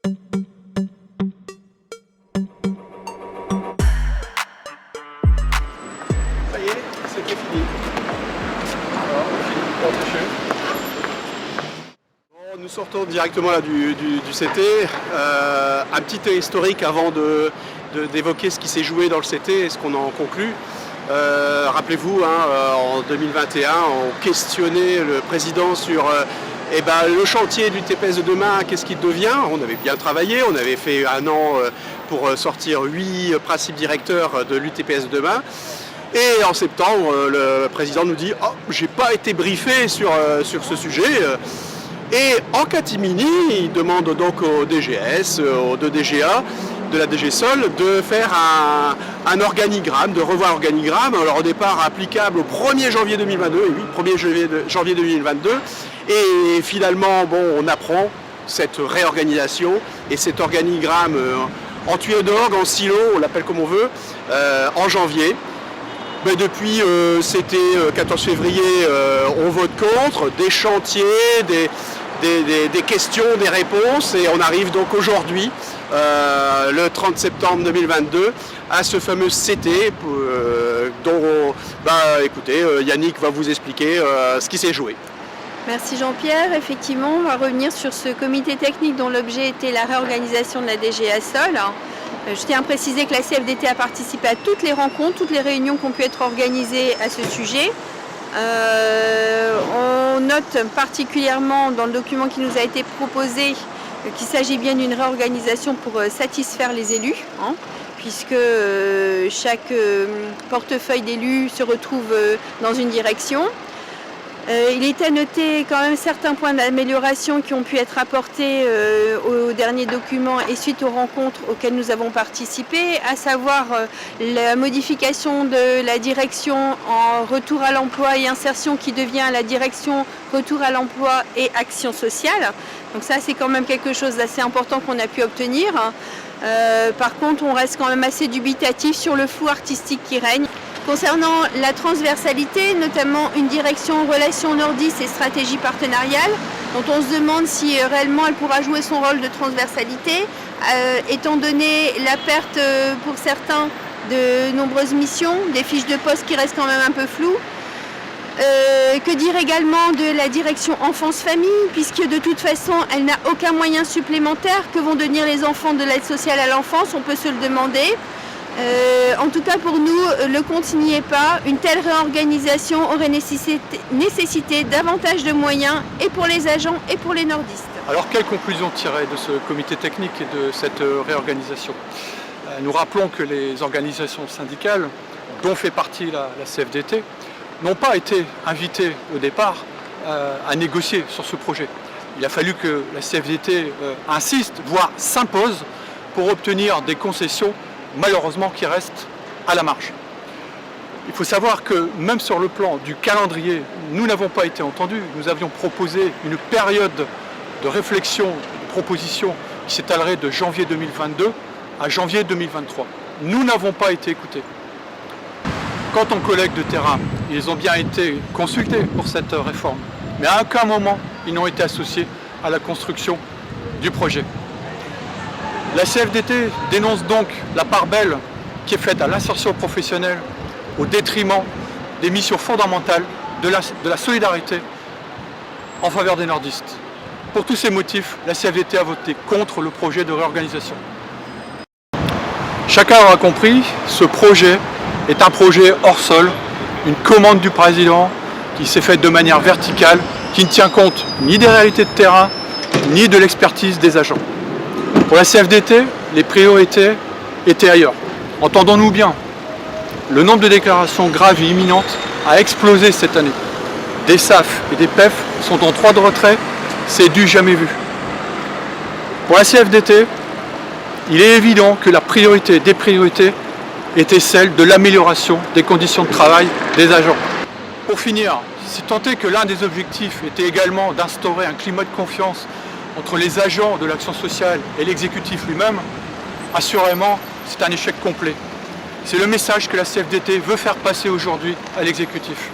Ça y est, c'était fini. Alors, fini. Bon, nous sortons directement là du CT. Un petit historique avant d'évoquer ce qui s'est joué dans le CT et ce qu'on en conclut. Rappelez-vous, en 2021, on questionnait le président sur le chantier du TPS de demain, qu'est-ce qu'il devient. On avait bien travaillé, on avait fait un an pour sortir 8 principes directeurs de l'UTPS de demain. Et en septembre, le président nous dit « Oh, j'ai pas été briefé sur ce sujet ». Et en catimini, il demande donc au DGS, aux deux DGA, de la DG Sol, de faire un organigramme, de revoir l'organigramme. Alors au départ applicable au 1er janvier 2022, et oui, 1er janvier 2022. Et finalement, bon, on apprend cette réorganisation et cet organigramme en tuyau d'orgue, en silo, on l'appelle comme on veut, en janvier. Mais depuis c'était 14 février, on vote contre, des chantiers, des questions, des réponses, et on arrive donc aujourd'hui, le 30 septembre 2022, à ce fameux CT dont, écoutez, Yannick va vous expliquer ce qui s'est joué. Merci Jean-Pierre. Effectivement, on va revenir sur ce comité technique dont l'objet était la réorganisation de la DGA Sol. Je tiens à préciser que la CFDT a participé à toutes les rencontres, toutes les réunions qui ont pu être organisées à ce sujet. On note particulièrement dans le document qui nous a été proposé qu'il s'agit bien d'une réorganisation pour satisfaire les élus, puisque chaque portefeuille d'élus se retrouve dans une direction. Il est à noter quand même certains points d'amélioration qui ont pu être apportés au dernier document et suite aux rencontres auxquelles nous avons participé, à savoir la modification de la direction en retour à l'emploi et insertion qui devient la direction retour à l'emploi et action sociale. Donc ça, c'est quand même quelque chose d'assez important qu'on a pu obtenir. Par contre, on reste quand même assez dubitatif sur le flou artistique qui règne. Concernant la transversalité, notamment une direction relations nordistes et stratégie partenariale, dont on se demande si réellement elle pourra jouer son rôle de transversalité, étant donné la perte pour certains de nombreuses missions, des fiches de poste qui restent quand même un peu floues. Que dire également de la direction enfance-famille, puisque de toute façon elle n'a aucun moyen supplémentaire. Que vont devenir les enfants de l'aide sociale à l'enfance? On peut se le demander. En tout cas pour nous, le compte n'y est pas. Une telle réorganisation aurait nécessité davantage de moyens et pour les agents et pour les nordistes. Alors quelle conclusion tirer de ce comité technique et de cette réorganisation? Nous rappelons que les organisations syndicales, dont fait partie la CFDT, n'ont pas été invitées au départ à négocier sur ce projet. Il a fallu que la CFDT insiste, voire s'impose, pour obtenir des concessions malheureusement qui restent à la marge. Il faut savoir que même sur le plan du calendrier, nous n'avons pas été entendus. Nous avions proposé une période de réflexion, de proposition qui s'étalerait de janvier 2022 à janvier 2023. Nous n'avons pas été écoutés. Quant aux collègues de terrain, ils ont bien été consultés pour cette réforme, mais à aucun moment ils n'ont été associés à la construction du projet. La CFDT dénonce donc la part belle qui est faite à l'insertion professionnelle au détriment des missions fondamentales de la solidarité en faveur des nordistes. Pour tous ces motifs, la CFDT a voté contre le projet de réorganisation. Chacun aura compris, ce projet est un projet hors sol, une commande du président qui s'est faite de manière verticale, qui ne tient compte ni des réalités de terrain, ni de l'expertise des agents. Pour la CFDT, les priorités étaient ailleurs. Entendons-nous bien, le nombre de déclarations graves et imminentes a explosé cette année. Des SAF et des PEF sont en droit de retrait, c'est du jamais vu. Pour la CFDT, il est évident que la priorité des priorités était celle de l'amélioration des conditions de travail des agents. Pour finir, si tant est que l'un des objectifs était également d'instaurer un climat de confiance entre les agents de l'action sociale et l'exécutif lui-même, assurément, c'est un échec complet. C'est le message que la CFDT veut faire passer aujourd'hui à l'exécutif.